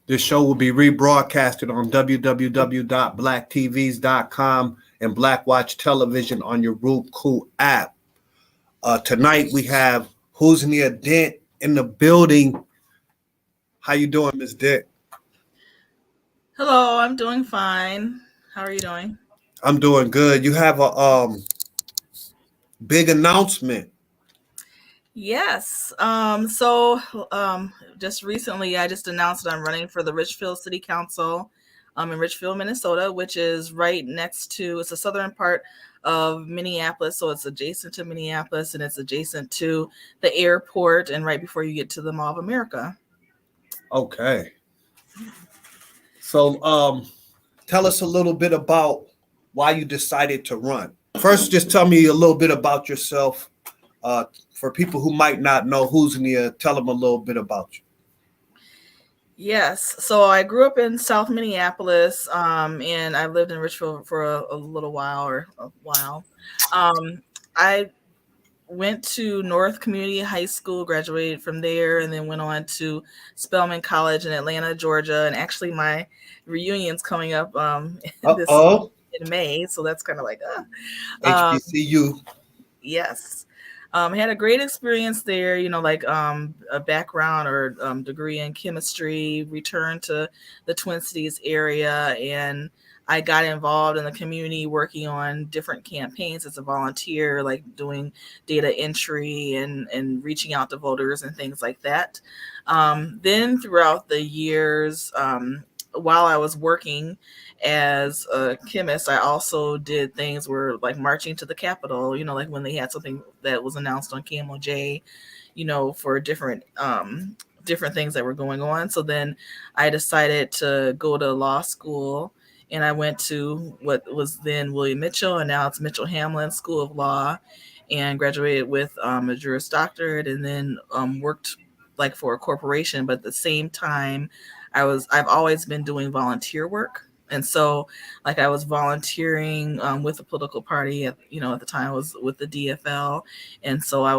This show will be rebroadcasted on www.blacktvs.com and Black Watch Television on your Roku app. Tonight we have Husniyah Dent in the building. How you doing, Miss Dent? Hello, I'm doing fine. How are you doing? I'm doing good. You have a big announcement. Yes. Just recently I just announced that I'm running for the Richfield City Council in Richfield, Minnesota, which is right next to it's the southern part of Minneapolis, so it's adjacent to Minneapolis and it's adjacent to the airport and right before you get to the Mall of America. Okay. So tell us a little bit about why you decided to run. First, just tell me a little bit about yourself. Uh, for people who might not know Husniyah, tell them a little bit about you. Yes. So I grew up in South Minneapolis, and I lived in Richfield for a little while or a while. I went to North Community High School, graduated from there, and then went on to Spelman College in Atlanta, Georgia. And actually, my reunion's coming up this Uh-oh. in May, so that's kind of like, um, HBCU. yes. Had a great experience there, like a background or degree in chemistry, returned to the Twin Cities area, and I got involved in the community working on different campaigns as a volunteer, like doing data entry and reaching out to voters and things like that. Then throughout the years, while I was working as a chemist, I also did things where like marching to the Capitol, like when they had something that was announced on KMOJ, for different things that were going on. So then I decided to go to law school and I went to what was then William Mitchell and now it's Mitchell Hamlin School of Law and graduated with a Juris Doctorate and then worked like for a corporation, but at the same time I've always been doing volunteer work. And so like I was volunteering with a political party at the time I was with the DFL. And so I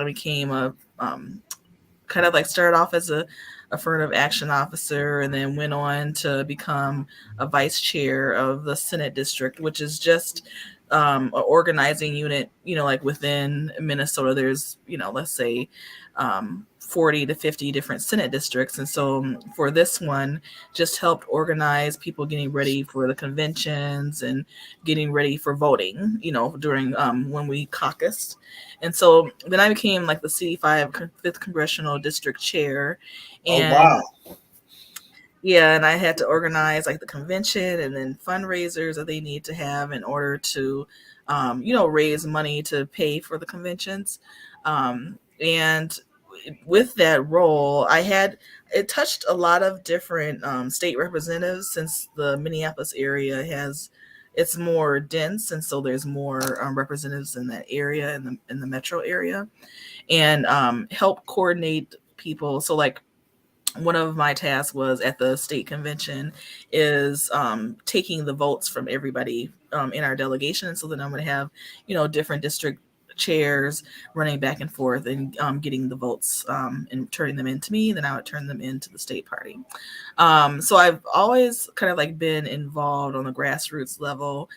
became a kind of like started off as a affirmative action officer and then went on to become a vice chair of the Senate district, which is just an organizing unit, like within Minnesota, there's, let's say 40 to 50 different Senate districts. And so for this one, just helped organize people getting ready for the conventions and getting ready for voting, during when we caucused. And so then I became like the CD5 5th Congressional District Chair. Oh, And wow. yeah, and I had to organize like the convention and then fundraisers that they need to have in order to, raise money to pay for the conventions. And with that role, it touched a lot of different state representatives since the Minneapolis area it's more dense, and so there's more representatives in that area in the metro area, and help coordinate people. So like one of my tasks was at the state convention is taking the votes from everybody in our delegation. So then I'm going to have, different district chairs running back and forth and getting the votes and turning them into me. Then I would turn them into the state party. So I've always kind of like been involved on the grassroots level,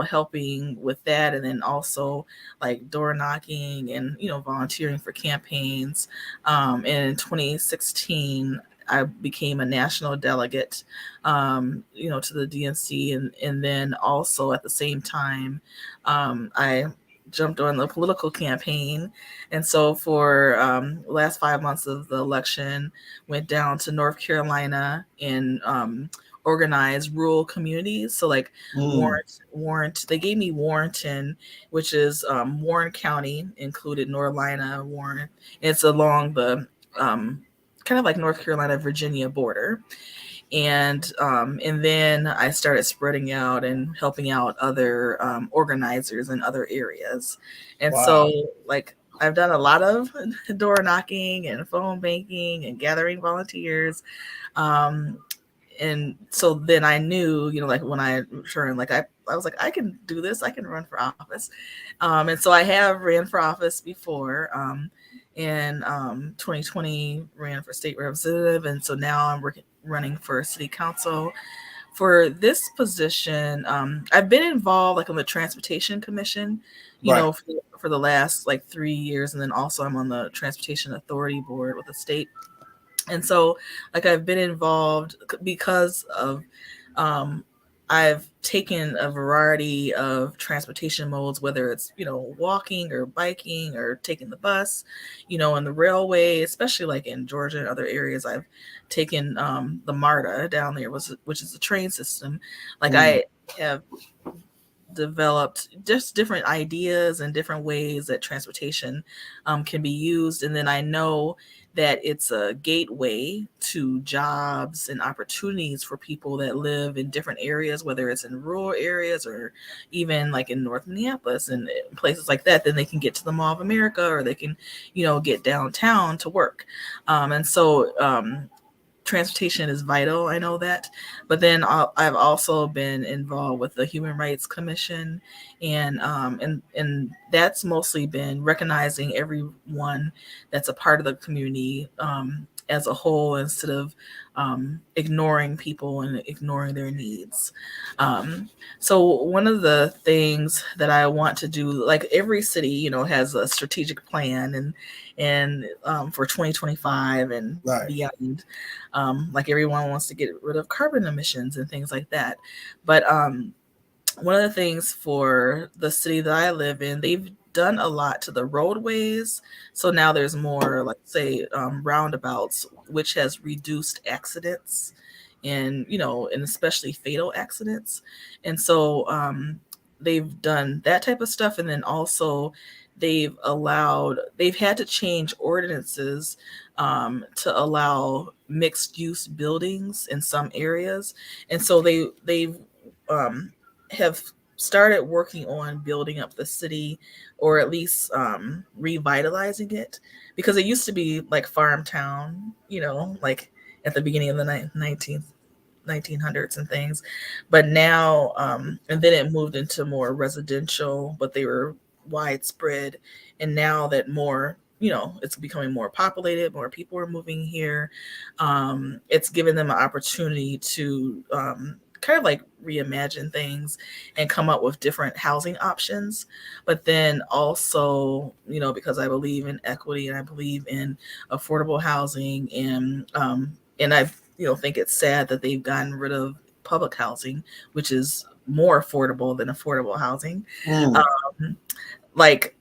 helping with that. And then also like door knocking and, volunteering for campaigns. And in 2016, I became a national delegate, to the DNC. And then also at the same time, I jumped on the political campaign. And so for the last 5 months of the election, went down to North Carolina and organized rural communities. So like Mm. They gave me Warrenton, which is Warren County, included Norlina, Warren. It's along the kind of like North Carolina, Virginia border. And then I started spreading out and helping out other organizers in other areas. And Wow. so like I've done a lot of door knocking and phone banking and gathering volunteers. Um, and so then I knew, like when I returned, like I was like, I can do this. I can run for office. And so I have ran for office before. In 2020, ran for state representative, and so now I'm running for city council. For this position, I've been involved like on the transportation commission, Right. for the last like 3 years, and then also I'm on the transportation authority board with the state. And so like I've been involved because of um I've taken a variety of transportation modes, whether it's walking or biking or taking the bus, on the railway, especially like in Georgia and other areas. I've taken the MARTA down there, which is the train system. Like Mm. I have developed just different ideas and different ways that transportation can be used. And then I know that it's a gateway to jobs and opportunities for people that live in different areas, whether it's in rural areas or even like in North Minneapolis and places like that. Then they can get to the Mall of America, or they can, get downtown to work. And so transportation is vital. I know that, but then I've also been involved with the Human Rights Commission, and that's mostly been recognizing everyone that's a part of the community as a whole, instead of ignoring people and ignoring their needs. Um, so one of the things that I want to do, like every city, has a strategic plan, and for 2025 and Right. beyond. Like everyone wants to get rid of carbon emissions and things like that. But one of the things for the city that I live in, they've done a lot to the roadways. So now there's more, like, say, roundabouts, which has reduced accidents and especially fatal accidents. And so they've done that type of stuff. And then also they've had to change ordinances to allow mixed use buildings in some areas. And so they've um, have started working on building up the city, or at least revitalizing it, because it used to be like farm town, like at the beginning of the 1900s and things. But now, and then it moved into more residential, but they were widespread. And now that it's becoming more populated, more people are moving here. It's given them an opportunity to kind of like reimagine things and come up with different housing options. But then also, because I believe in equity and I believe in affordable housing, and I think it's sad that they've gotten rid of public housing, which is more affordable than affordable housing. Mm. Um, like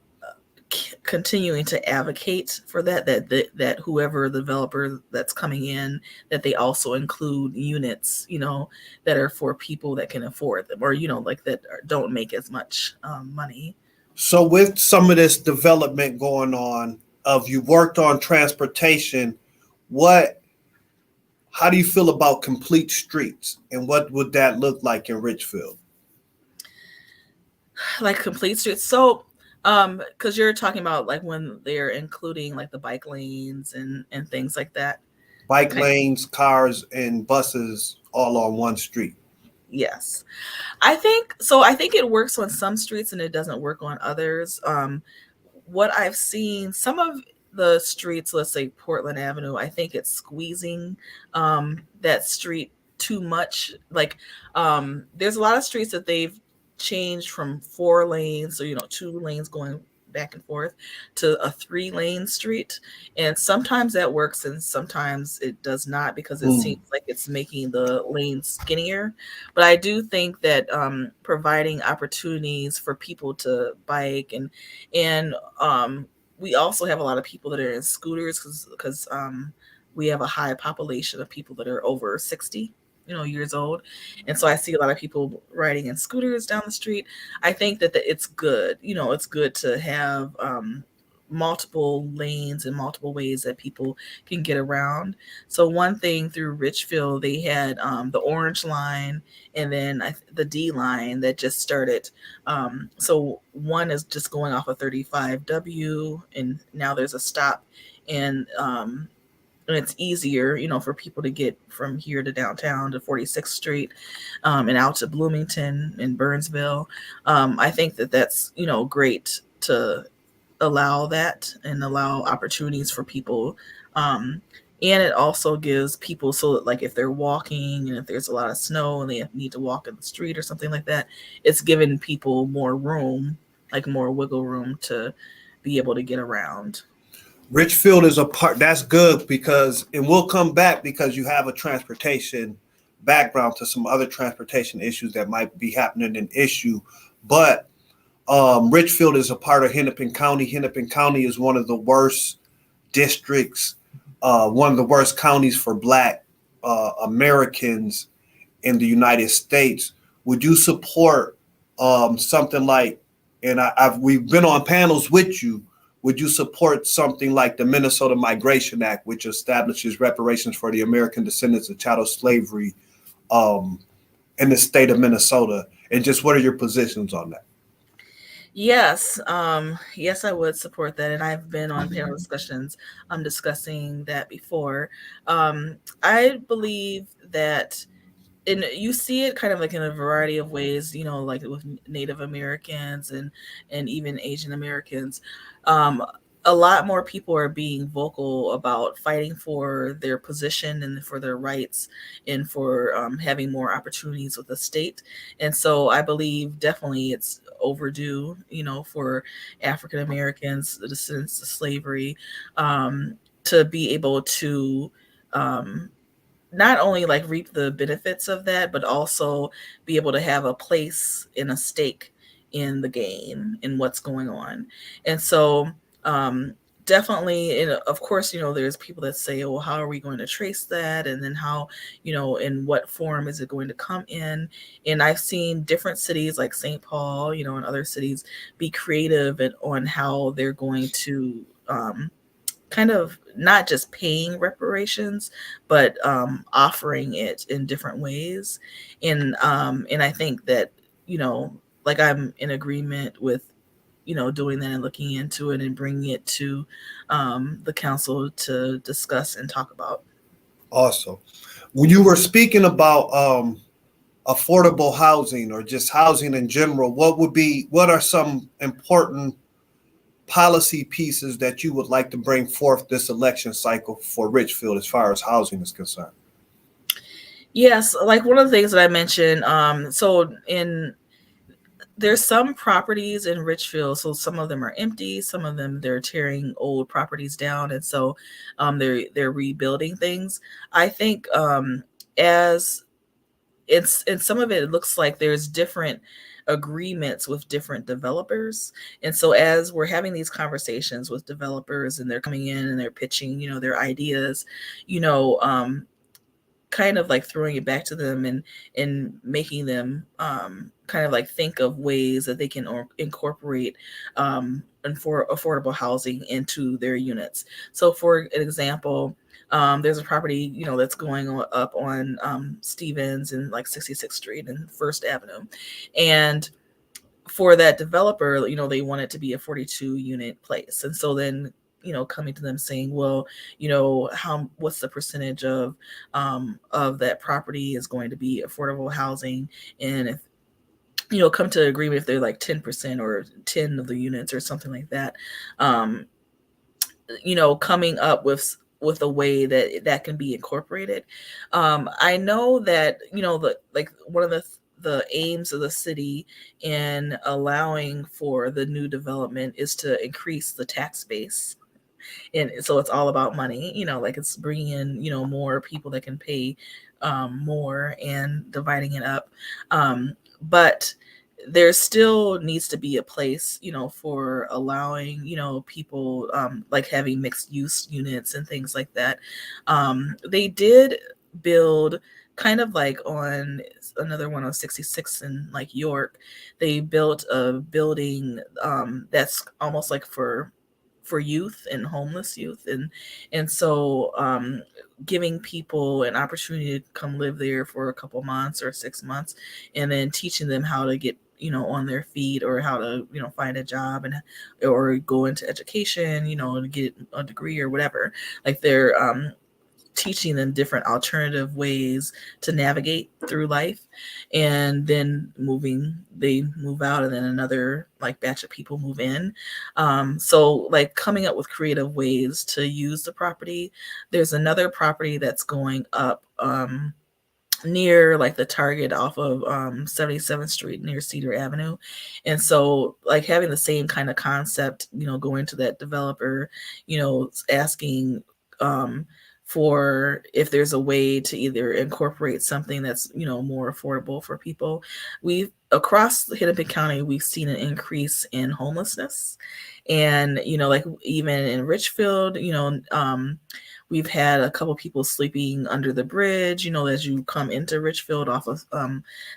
continuing to advocate for that whoever the developer that's coming in, that they also include units that are for people that can afford them, or like that don't make as much money. So with some of this development going on, of you worked on transportation, what how do you feel about complete streets, and what would that look like in Richfield? Like complete streets. So because you're talking about like when they're including like the bike lanes and things like that. Bike Kind lanes, cars, and buses all on one street. Yes. I think it works on some streets and it doesn't work on others. What I've seen, some of the streets, let's say Portland Avenue, I think it's squeezing that street too much. Like there's a lot of streets that they've changed from 4 lanes, so 2 lanes going back and forth, to a 3-lane street. And sometimes that works and sometimes it does not, because it Mm. seems like it's making the lanes skinnier. But I do think that providing opportunities for people to bike, and we also have a lot of people that are in scooters, because we have a high population of people that are over 60 years old. And so I see a lot of people riding in scooters down the street. I think that it's good. It's good to have multiple lanes and multiple ways that people can get around. So one thing through Richfield, they had the orange line, and then the D line that just started. So one is just going off of 35W, and now there's a stop, and it's easier, for people to get from here to downtown to 46th Street, and out to Bloomington and Burnsville. I think that that's great to allow that and allow opportunities for people. And it also gives people, so like if they're walking and if there's a lot of snow and they need to walk in the street or something like that, it's giving people more room, like more wiggle room to be able to get around. Richfield is a part that's good because, and we'll come back because you have a transportation background to some other transportation issues that might be happening in issue. But Richfield is a part of Hennepin County. Hennepin County is one of the worst districts, one of the worst counties for Black Americans in the United States. Would you support something like, and we've been on panels with you, would you support something like the Minnesota Migration Act, which establishes reparations for the American descendants of chattel slavery um, in the state of Minnesota? And just what are your positions on that? Yes, yes, I would support that, and I've been on panel discussions discussing that before. I believe that, and you see it kind of like in a variety of ways, like with Native Americans and even Asian Americans. um, a lot more people are being vocal about fighting for their position and for their rights, and for having more opportunities with the state. And so I believe definitely it's overdue, for African Americans, the descendants of slavery, to be able to um, not only like reap the benefits of that, but also be able to have a place and a stake in the game and what's going on. And so, um, definitely, and of course, there's people that say, well, how are we going to trace that? And then how, in what form is it going to come in? And I've seen different cities like St. Paul, and other cities be creative on how they're going to, kind of not just paying reparations, but offering it in different ways. And I think that, like I'm in agreement with, doing that and looking into it and bringing it to the council to discuss and talk about. Also, when you were speaking about affordable housing or just housing in general, what are some important policy pieces that you would like to bring forth this election cycle for Richfield as far as housing is concerned? Yes, like one of the things that I mentioned, so in there's some properties in Richfield, so some of them are empty, some of them they're tearing old properties down, and so they're rebuilding things. I think as it's in some of it, it looks like there's different agreements with different developers. And so as we're having these conversations with developers and they're coming in and they're pitching, their ideas, you know, um, kind of like throwing it back to them and making them kind of like think of ways that they can incorporate and for affordable housing into their units. So for an example, there's a property that's going up on Stevens and like 66th Street and First Avenue, and for that developer, they want it to be a 42 unit place. And so then, coming to them saying, well, what's the percentage of that property is going to be affordable housing? And if, come to agreement if they're like 10% or 10 of the units or something like that, um, coming up with a way that that can be incorporated. I know that, the like one of the aims of the city in allowing for the new development is to increase the tax base. And so it's all about money, like it's bringing in, more people that can pay more and dividing it up. But there still needs to be a place, for allowing, people like having mixed use units and things like that. They did build kind of like on another one on 66 in like York. They built a building that's almost like for youth and homeless youth, and so giving people an opportunity to come live there for a couple months or 6 months, and then teaching them how to get on their feet, or how to find a job, and or go into education, to get a degree or whatever. Like they're teaching them different alternative ways to navigate through life. And then they move out, and then another like batch of people move in. So like coming up with creative ways to use the property. There's another property that's going up near like the Target off of 77th Street near Cedar Avenue. And so like having the same kind of concept, going to that developer, asking for if there's a way to either incorporate something that's, more affordable for people. We've across Hennepin County, we've seen an increase in homelessness. And, like even in Richfield, we've had a couple people sleeping under the bridge, as you come into Richfield off of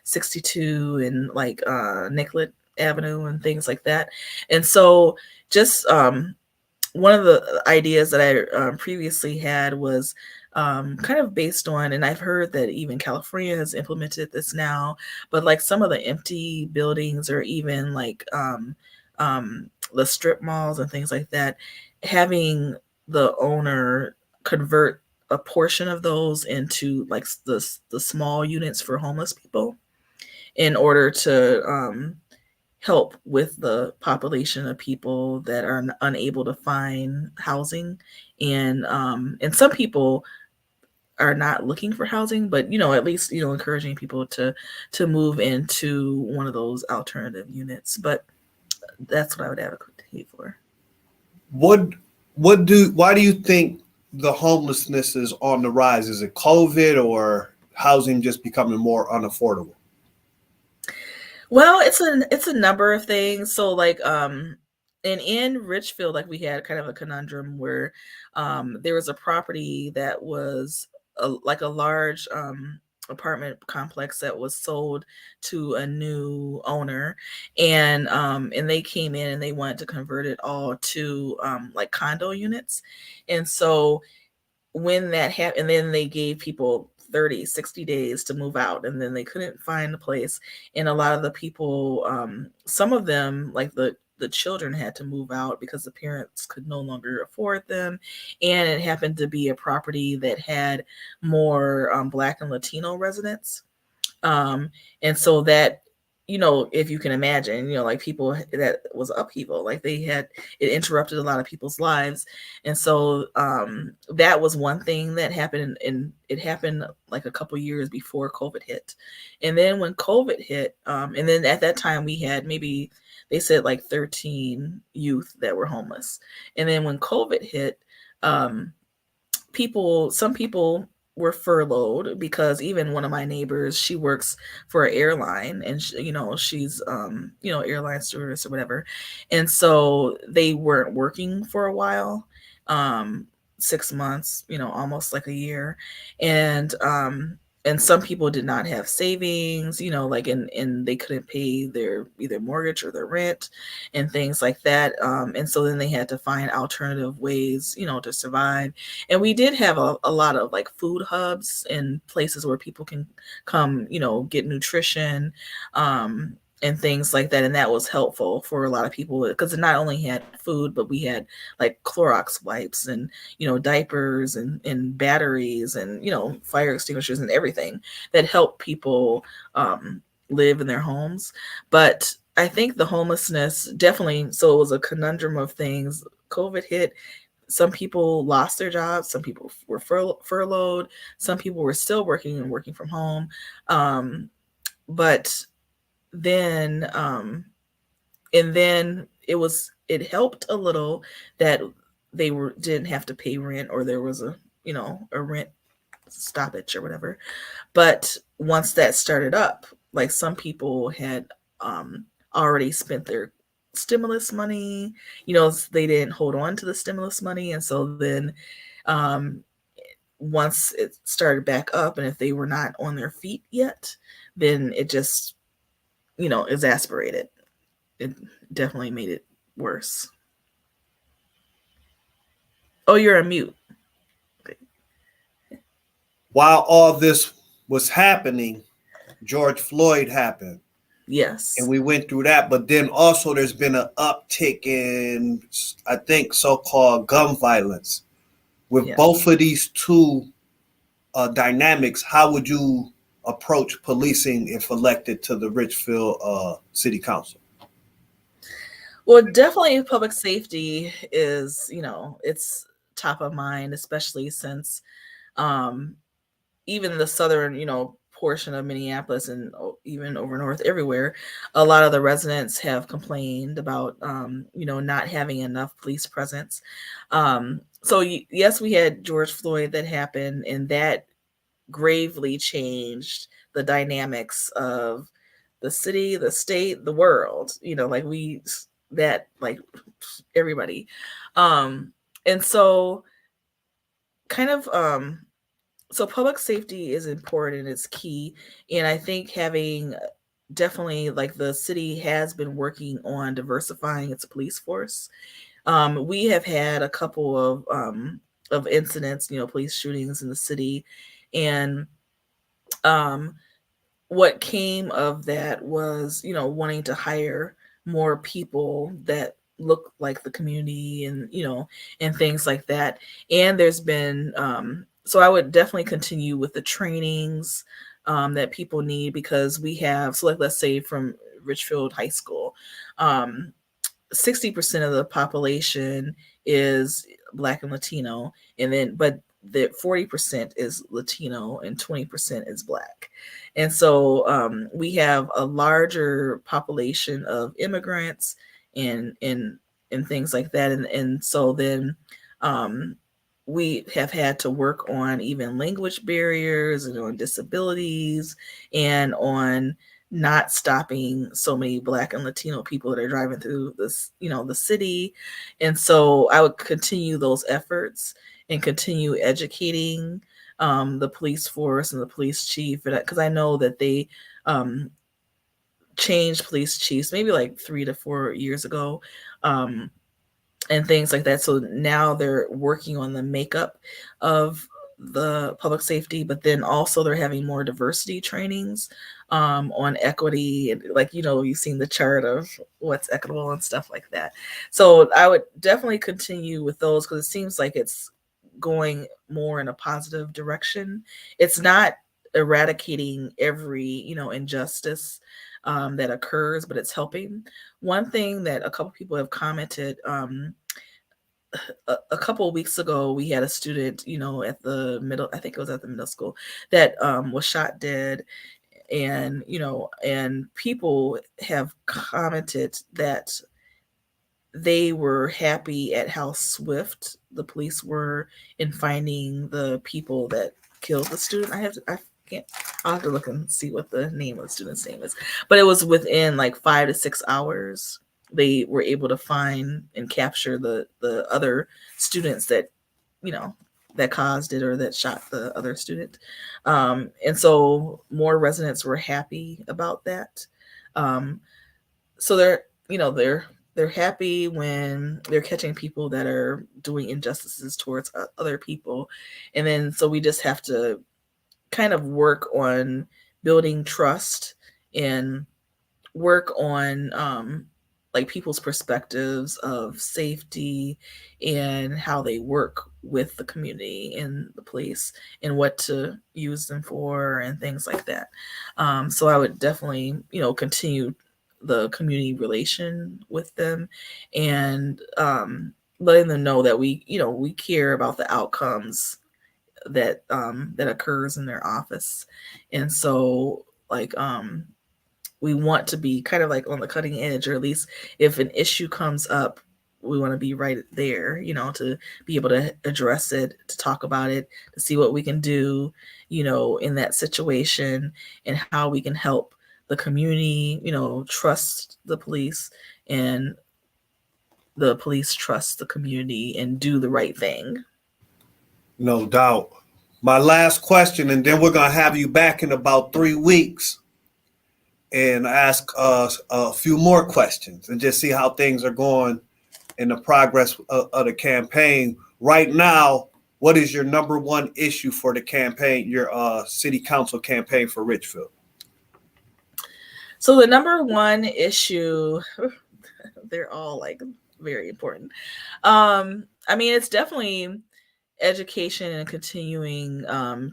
62 and like Nicollet Avenue and things like that. And so just one of the ideas that I previously had was kind of based on, and I've heard that even California has implemented this now, but like some of the empty buildings or even like the strip malls and things like that, having the owner convert a portion of those into like the small units for homeless people in order to help with the population of people that are unable to find housing. And some people are not looking for housing, but at least encouraging people to move into one of those alternative units. But that's what I would advocate for. Why do you think the homelessness is on the rise? Is it COVID or housing just becoming more unaffordable? Well, it's a number of things. So like and in Richfield, like we had kind of a conundrum where there was a property that was like a large apartment complex that was sold to a new owner, and they came in and they wanted to convert it all to like condo units. And so when that happened, and then they gave people 30-60 days to move out, and then they couldn't find a place. And a lot of the people, some of them, like the children, had to move out because the parents could no longer afford them. And it happened to be a property that had more Black and Latino residents. And so that, if you can imagine, like people, that was upheaval, like it interrupted a lot of people's lives. And so that was one thing that happened, and it happened like a couple years before COVID hit. And then when COVID hit, and then at that time we had maybe, they said like 13 youth that were homeless. And then when COVID hit, some people were furloughed, because even one of my neighbors, she works for an airline, and she's airline stewardess or whatever. And so they weren't working for a while, 6 months, almost like a year. And some people did not have savings, like, and they couldn't pay their either mortgage or their rent and things like that. And so then they had to find alternative ways, to survive. And we did have a lot of like food hubs and places where people can come, get nutrition, and things like that. And that was helpful for a lot of people, because it not only had food, but we had like Clorox wipes and, diapers and batteries and, fire extinguishers and everything that helped people live in their homes. But I think the homelessness definitely, so it was a conundrum of things. COVID hit. Some people lost their jobs. Some people were furloughed. Some people were still working and working from home. But then and then it helped a little that they didn't have to pay rent, or there was a rent stoppage or whatever. But once that started up, like some people had already spent their stimulus money, they didn't hold on to the stimulus money. And so then once it started back up, and if they were not on their feet yet, then it just exasperated. It definitely made it worse. Oh, you're a mute. Okay. While all this was happening, George Floyd happened. Yes. And we went through that. But then also there's been an uptick in, I think, so-called gun violence. With both of these two dynamics, how would you approach policing if elected to the Richfield City Council? Well, definitely public safety is, it's top of mind, especially since um, even the southern, portion of Minneapolis and even over north everywhere, a lot of the residents have complained about, not having enough police presence. So yes, we had George Floyd that happened, and that gravely changed the dynamics of the city, the state, the world. Like like everybody. Um, and so kind of so public safety is important, it's key. And I think having definitely, like, the city has been working on diversifying its police force. We have had a couple of incidents, police shootings in the city. And um what came of that was, wanting to hire more people that look like the community, and and things like that. And there's been so I would definitely continue with the trainings that people need, because we have, so, like, let's say from Richfield High School, 60% of the population is Black and Latino, and then but the 40% is Latino and 20% is Black. And so we have a larger population of immigrants and things like that. And so then um, we have had to work on even language barriers and on disabilities and on not stopping so many Black and Latino people that are driving through this, the city. And so I would continue those efforts and continue educating the police force and the police chief, because I know that they um, changed police chiefs maybe like 3 to 4 years ago. And things like that. So now they're working on the makeup of the public safety, but then also they're having more diversity trainings on equity. And, like, you've seen the chart of what's equitable and stuff like that. So I would definitely continue with those, because it seems like it's going more in a positive direction. It's not eradicating every, injustice that occurs, but it's helping. One thing that a couple people have commented, a couple of weeks ago, we had a student, at the middle, I think it was at the middle school, that was shot dead. And, and people have commented that they were happy at how swift the police were in finding the people that killed the student. I'll have to look and see what the name of the student's name is. But it was within like 5 to 6 hours they were able to find and capture the other students that, that caused it or that shot the other student. And so more residents were happy about that. So they're happy when they're catching people that are doing injustices towards other people. And then so we just have to kind of work on building trust and work on like people's perspectives of safety and how they work with the community and the police and what to use them for and things like that. So I would definitely, continue the community relation with them, and letting them know that we care about the outcomes that occurs in their office. And so, like, we want to be kind of like on the cutting edge, or at least if an issue comes up, we want to be right there, to be able to address it, to talk about it, to see what we can do, in that situation, and how we can help the community, trust the police, and the police trust the community and do the right thing. No doubt. My last question, and then we're going to have you back in about 3 weeks and ask a few more questions and just see how things are going in the progress of the campaign. Right now, what is your number one issue for the campaign, your city council campaign for Richfield? So the number one issue, they're all like very important. I mean, it's definitely education and continuing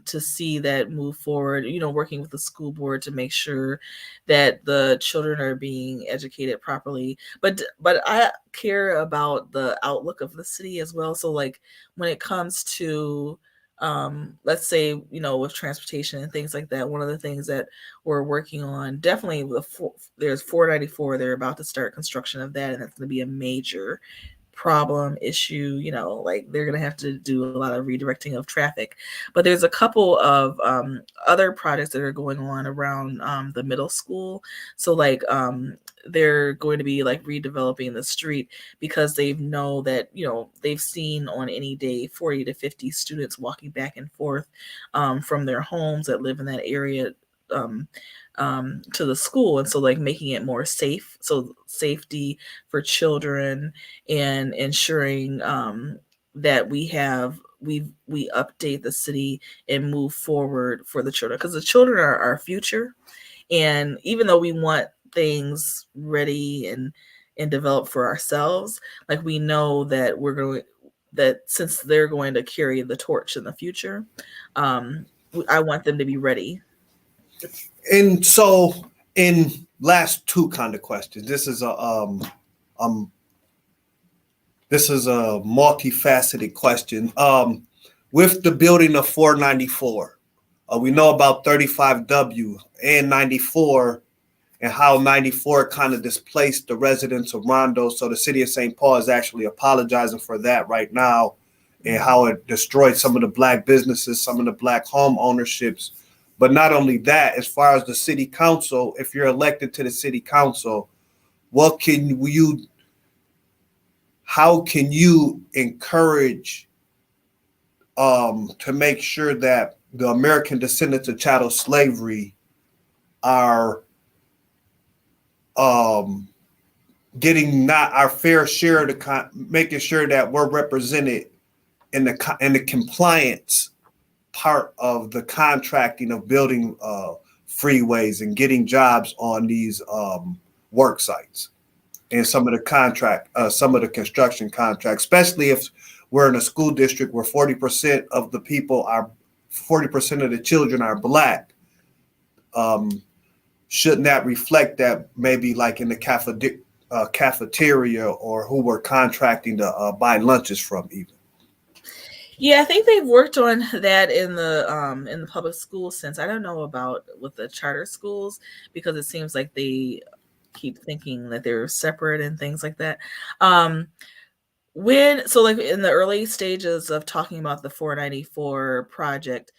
to see that move forward, working with the school board to make sure that the children are being educated properly. But I care about the outlook of the city as well. So like when it comes to let's say, with transportation and things like that, one of the things that we're working on, definitely there's 494, they're about to start construction of that, and that's going to be a major problem issue. Like they're gonna have to do a lot of redirecting of traffic. But there's a couple of other projects that are going on around the middle school. So like they're going to be like redeveloping the street because they know that they've seen on any day 40 to 50 students walking back and forth from their homes that live in that area um, to the school. And so like making it more safe, so safety for children, and ensuring that we update the city and move forward for the children, because the children are our future. And even though we want things ready and developed for ourselves, like we know that that since they're going to carry the torch in the future, I want them to be ready. And so, in last two kind of questions, um this is a multifaceted question. With the building of 494, we know about 35W and 94, and how 94 kind of displaced the residents of Rondo. So the city of St. Paul is actually apologizing for that right now, and how it destroyed some of the black businesses, some of the black home ownerships. But not only that, as far as the city council, if you're elected to the city council, what can you, how can you encourage to make sure that the American descendants of chattel slavery are getting not our fair share of making sure that we're represented in the compliance part of the contracting of building freeways and getting jobs on these work sites, and some of the construction contracts, especially if we're in a school district where 40% of the people are 40% of the children are black. Shouldn't that reflect that maybe like in the cafeteria, or who we're contracting to buy lunches from even? Yeah, I think they've worked on that in the public school sense. I don't know about with the charter schools, because it seems like they keep thinking that they're separate and things like that. Like in the early stages of talking about the 494 project,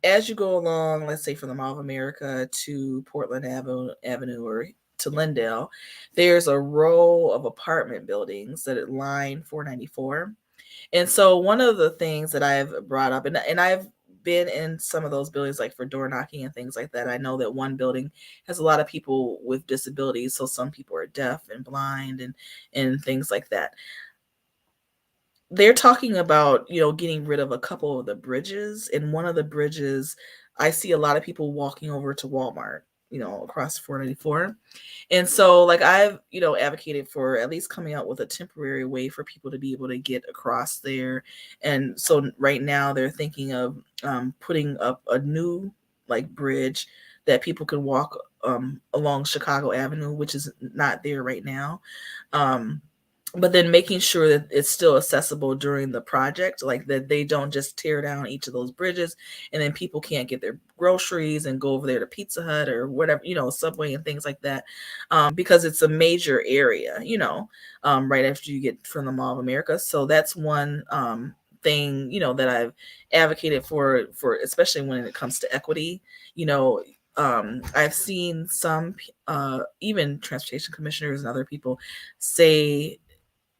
as you go along, let's say from the Mall of America to Portland Avenue or to Lindale, there's a row of apartment buildings that line 494. And so one of the things that I've brought up, and I've been in some of those buildings, like for door knocking and things like that. I know that one building has a lot of people with disabilities. So some people are deaf and blind and things like that. They're talking about, getting rid of a couple of the bridges. And one of the bridges, I see a lot of people walking over to Walmart, across 494. And so like I've, advocated for at least coming out with a temporary way for people to be able to get across there. And so right now they're thinking of putting up a new like bridge that people can walk along Chicago Avenue, which is not there right now. But then making sure that it's still accessible during the project, like that they don't just tear down each of those bridges and then people can't get their groceries and go over there to Pizza Hut or whatever, Subway and things like that, because it's a major area, right after you get from the Mall of America. So that's one thing, that I've advocated for especially when it comes to equity. I've seen some even transportation commissioners and other people say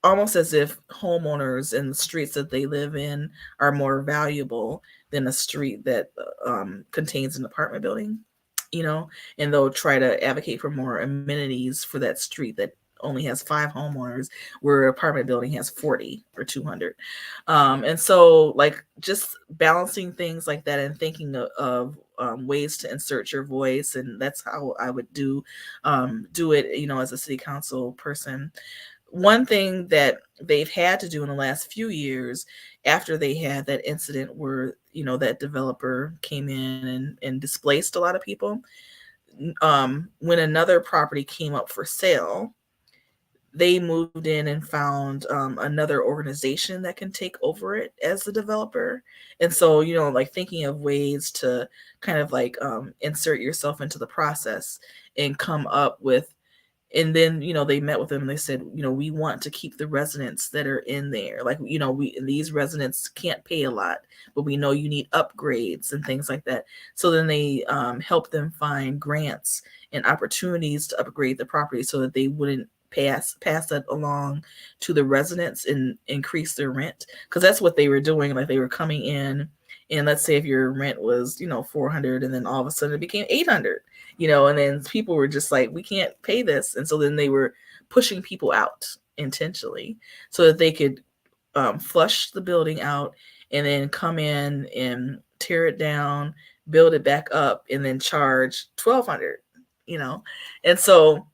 almost as if homeowners in the streets that they live in are more valuable than a street that contains an apartment building, and they'll try to advocate for more amenities for that street that only has 5 homeowners, where an apartment building has 40 or 200. And so like just balancing things like that and thinking of ways to insert your voice. And that's how I would do it, as a city council person. one thing that they've had to do in the last few years after they had that incident where, that developer came in and displaced a lot of people, when another property came up for sale, they moved in and found another organization that can take over it as the developer. And so, like thinking of ways to kind of like insert yourself into the process and come up with, and then they met with them and they said, we want to keep the residents that are in there, like, these residents can't pay a lot, but we know you need upgrades and things like that. So then they help them find grants and opportunities to upgrade the property so that they wouldn't pass that along to the residents and increase their rent, because that's what they were doing. Like, they were coming in, and let's say if your rent was 400, and then all of a sudden it became 800, and then people were just like, we can't pay this. And so then they were pushing people out intentionally so that they could flush the building out and then come in and tear it down, build it back up, and then charge 1,200, and so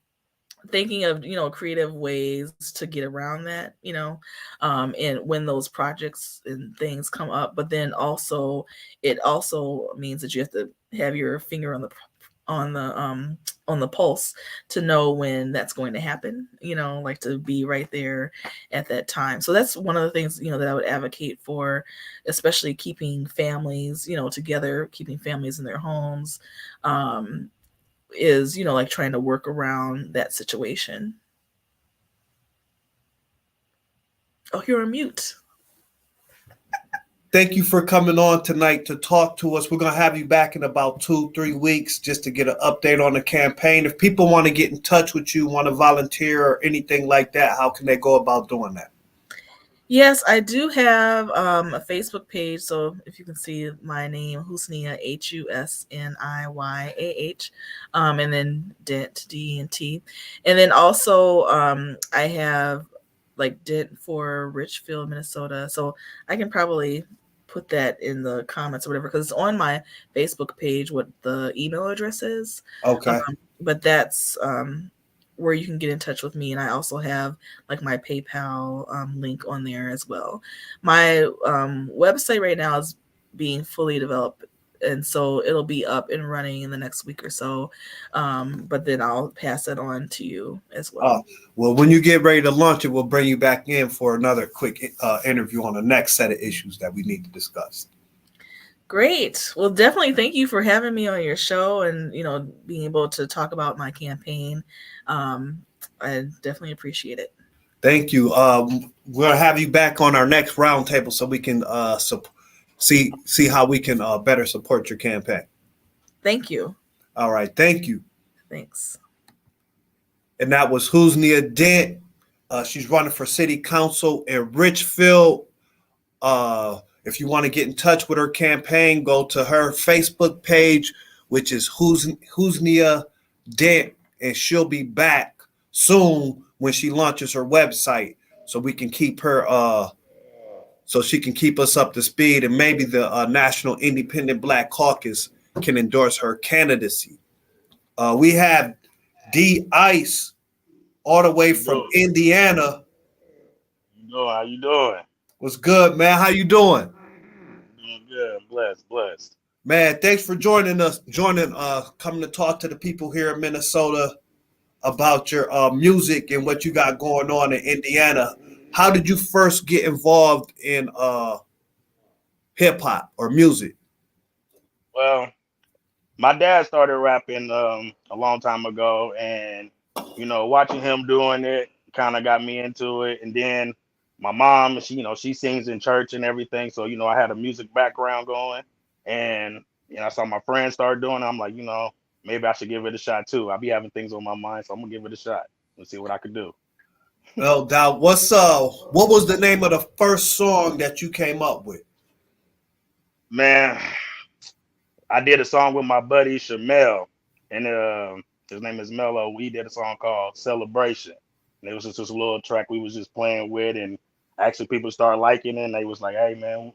thinking of creative ways to get around that, and when those projects and things come up. But then also, it also means that you have to have your finger on the pulse to know when that's going to happen, like to be right there at that time. So that's one of the things that I would advocate for, especially keeping families together, keeping families in their homes, is like trying to work around that situation. Oh, you're on mute. Thank you for coming on tonight to talk to us. We're going to have you back in about 2-3 weeks just to get an update on the campaign. If people want to get in touch with you, want to volunteer or anything like that, how can they go about doing that? Yes, I do have a Facebook page. So if you can see my name, Husniyah, Husniyaah, and then Dent, DENT. And then also I have like Dent for Richfield, Minnesota. So I can probably put that in the comments or whatever, because it's on my Facebook page what the email address is. Okay. But that's where you can get in touch with me. And I also have like my PayPal link on there as well. My website right now is being fully developed, and so it'll be up and running in the next week or so. But then I'll pass it on to you as well. Well, when you get ready to launch it, we'll bring you back in for another quick interview on the next set of issues that we need to discuss. Great. Well, definitely thank you for having me on your show and, being able to talk about my campaign. I definitely appreciate it. Thank you. We'll have you back on our next roundtable so we can see how we can better support your campaign. Thank you. All right. Thank you. Thanks. And that was Husniyah Dent. She's running for city council in Richfield. If you want to get in touch with her campaign, go to her Facebook page, which is Husniyah Dent, and she'll be back soon when she launches her website, so we can keep her, so she can keep us up to speed, and maybe the National Independent Black Caucus can endorse her candidacy. We have D Ice all the way from Indiana. How you doing? What's good, man? How you doing? Doing good. Blessed. Man, thanks for joining us, coming to talk to the people here in Minnesota about your music and what you got going on in Indiana. How did you first get involved in hip hop or music? Well, my dad started rapping a long time ago, and watching him doing it kind of got me into it. And then my mom, she sings in church and everything, so I had a music background going, and I saw my friends start doing it. I'm like, maybe I should give it a shot too. I'll be having things on my mind, so I'm gonna give it a shot and see what I could do. No doubt. What was the name of the first song that you came up with? Man, I did a song with my buddy Shamel, and his name is Mello. We did a song called Celebration, and it was just this little track we was just playing with, and actually people started liking it, and they was like, hey man,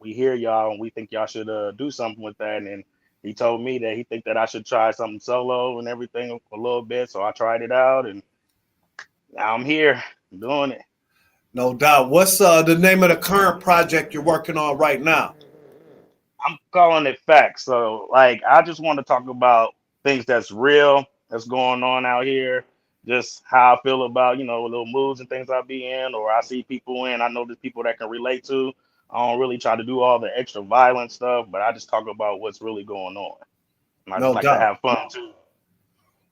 we hear y'all and we think y'all should do something with that. And he told me that he think that I should try something solo and everything a little bit, so I tried it out, and now I'm here. I'm doing it. No doubt. What's the name of the current project you're working on right now? I'm calling it facts. So like I just want to talk about things that's real, that's going on out here. Just how I feel about, little moods and things I be in, or I see people in. I know there's people that can relate to. I don't really try to do all the extra violent stuff, but I just talk about what's really going on. And I just No like to doubt. have fun too.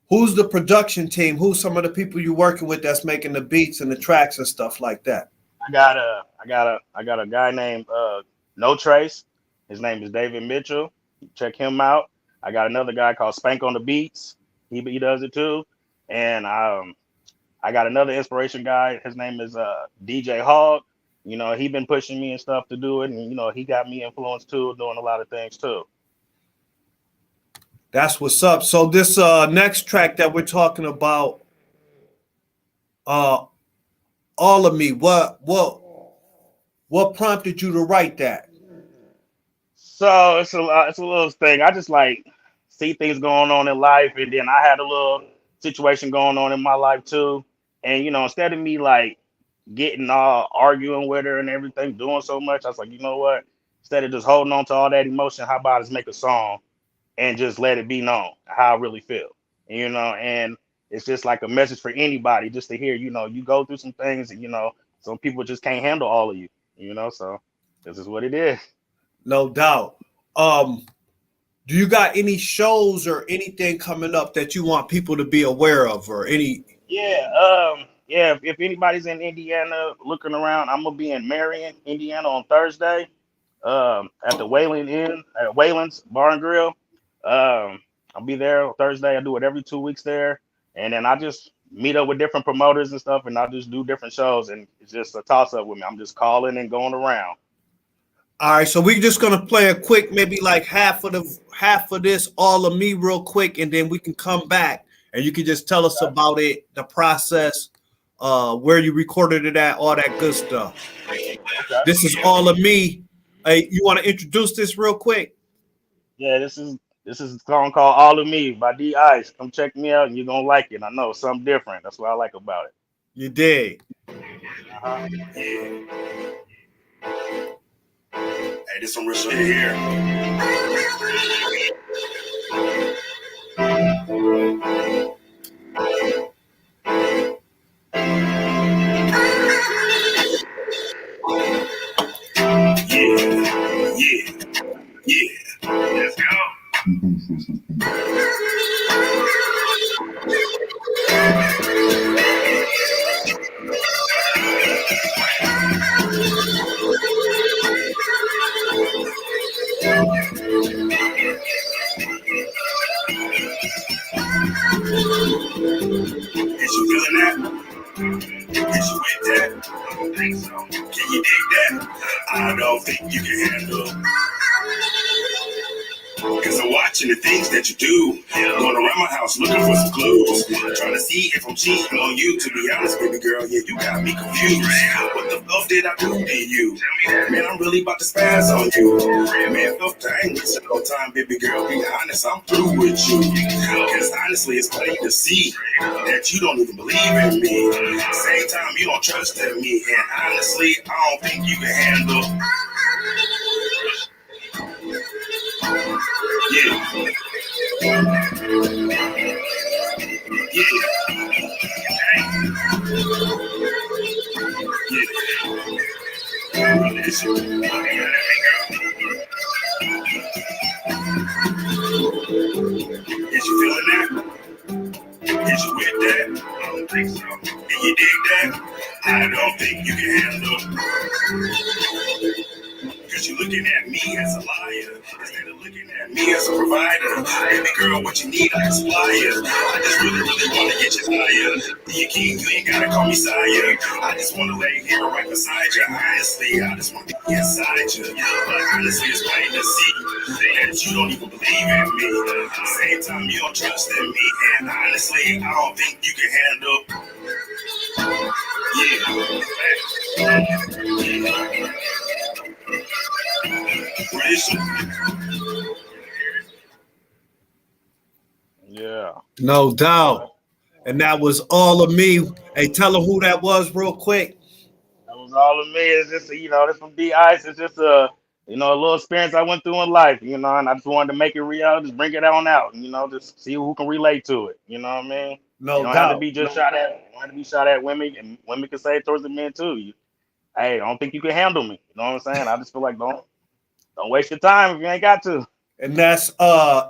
Who's the production team? Who's some of the people you're working with that's making the beats and the tracks and stuff like that? I got a guy named No Trace. His name is David Mitchell. Check him out. I got another guy called Spank on the Beats. He does it too. And I got another inspiration guy. His name is DJ Hog. He been pushing me and stuff to do it, and he got me influenced too, doing a lot of things too. That's what's up. So this next track that we're talking about, All of Me, what prompted you to write that? So it's a little thing. I just like see things going on in life, and then I had a little situation going on in my life too. And instead of me like getting all arguing with her and everything, doing so much, I was like, you know what? Instead of just holding on to all that emotion, how about just make a song and just let it be known how I really feel, and it's just like a message for anybody just to hear, you go through some things, and some people just can't handle all of you, so this is what it is. No doubt. Do you got any shows or anything coming up that you want people to be aware of, or any? Yeah, if anybody's in Indiana looking around, I'm gonna be in Marion, Indiana on Thursday, at the Wayland Inn at Wayland's Bar and Grill. I'll be there on Thursday. I do it every 2 weeks there, and then I just meet up with different promoters and stuff, and I just do different shows, and it's just a toss up with me. I'm just calling and going around. All right, so we're just gonna play a quick, maybe like half of this All of Me real quick, and then we can come back and you can just tell us about it, the process, where you recorded it at, all that good stuff. Okay. This is All of Me. Hey, you want to introduce this real quick? Yeah, this is a song called All of Me by D Ice. Come check me out and you're gonna like it. I know something different. That's what I like about it. You did. Uh-huh. Hey, this some real shit here. Yeah. Let's go. Is you feeling that? Is you with that? I don't think so. Can you dig that? I don't think you can handle. Cause I'm watching the things that you do. Going around my house looking for some clues. Trying to see if I'm cheating on you. To be honest, baby girl, yeah, you got me confused. What the fuck did I do to you? Man, I'm really about to spaz on you. Man, fuck, I ain't wasting no time, baby girl. Be honest, I'm through with you. Cause honestly, it's plain to see that you don't even believe in me. Same time, you don't trust in me. And honestly, I don't think you can handle. Yeah. Is you feeling that? Is you with that? I don't think so. And you dig that? I don't think you can handle. Cause you're looking at me as a liar instead of looking at me as a provider. Baby girl, what you need, I can supply you. I just really wanna get you higher. Be your king, you ain't gotta call me sire. I just wanna lay here right beside you. Honestly, I just wanna be inside you. But honestly, it's plain to see that you don't even believe in me. Same time, you don't trust in me. And honestly, I don't think you can handle. Yeah. Yeah. No doubt. And that was all of me. Hey, tell them who that was real quick. That was all of me. It's just, that's from D Ice. It's just a little experience I went through in life, and I just wanted to make it real, just bring it on out, and, just see who can relate to it. You know what I mean? You No don't have to doubt. be just shot at. You don't have to be shot at women, and women can say it towards the men too. Hey, I don't think you can handle me. You know what I'm saying? I just feel like don't waste your time if you ain't got to. And that's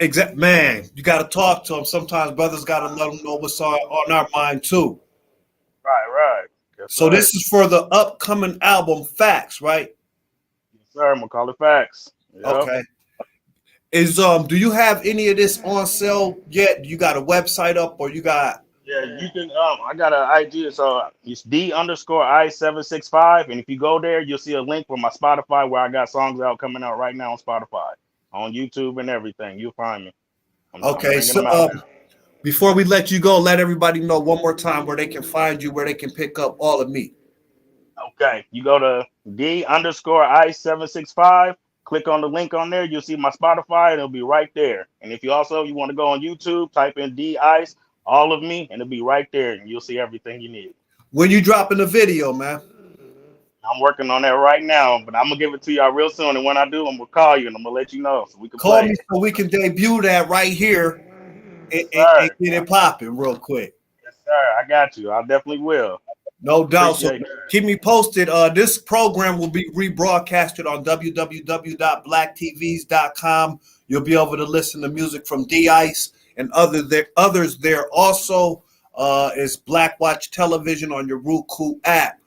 exact man. You got to talk to them. Sometimes brothers got to let them know what's on our mind too. Right. Yes, So sir. this is for the upcoming album Facts, right? Yes, sir. I'm gonna call it facts. Yep. Okay. Do you have any of this on sale yet? You got a website up or you got Yeah, you can. I got an IG, so it's D_I765, and if you go there, you'll see a link for my Spotify where I got songs out coming out right now on Spotify, on YouTube and everything. You'll find me. I'm okay? bringing So them out now. before we let you go, let everybody know one more time where they can find you, where they can pick up all of me. Okay, you go to D_I765. Click on the link on there. You'll see my Spotify, and it'll be right there. And if you want to go on YouTube, type in D Ice, all of me, and it'll be right there, and you'll see everything you need. When you dropping the video, man? I'm working on that right now, but I'm gonna give it to y'all real soon. And when I do, I'm gonna call you and I'm gonna let you know so we can Call play me it. so we can debut that right here Yes, and sir. get it popping real quick. Yes, sir. I got you. I definitely will. No doubt. So Appreciate it. keep me posted. This program will be rebroadcasted on www.blacktvs.com. You'll be able to listen to music from D-Ice and others there also. Is Black Watch Television on your Roku app.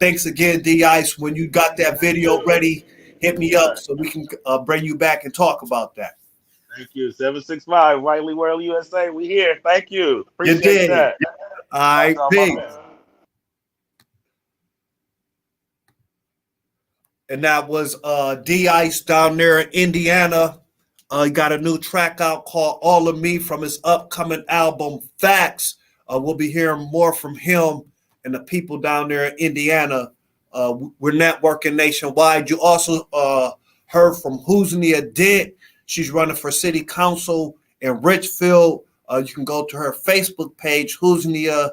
Thanks again, D-Ice. When you got that video ready, hit me up so we can bring you back and talk about that. Thank you. 765 Wiley World USA. We here. Thank you. You Appreciate did. that. All right, peace. And that was D-Ice down there in Indiana. He got a new track out called All of Me from his upcoming album Facts. We'll be hearing more from him and the people down there in Indiana. We're networking nationwide. You also heard from Husniyah Dent. She's running for city council in Richfield. You can go to her Facebook page, Husniyah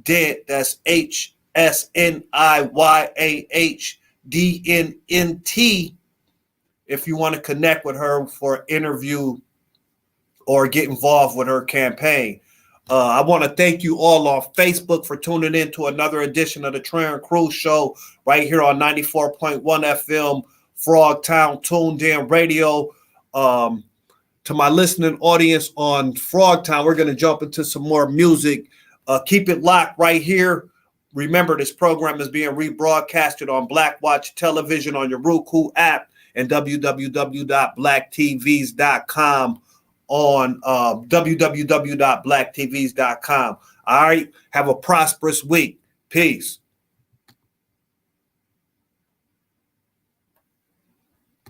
Dent. That's HSNIYAHDNNT. If you want to connect with her for an interview or get involved with her campaign. I want to thank you all on Facebook for tuning in to another edition of the Trahern Crews show right here on 94.1 FM, Frogtown Tuned In Radio. To my listening audience on Frogtown, we're going to jump into some more music. Keep it locked right here. Remember, this program is being rebroadcasted on Black Watch Television on your Roku app and www.blacktvs.com on www.blacktvs.com. All right. Have a prosperous week. Peace.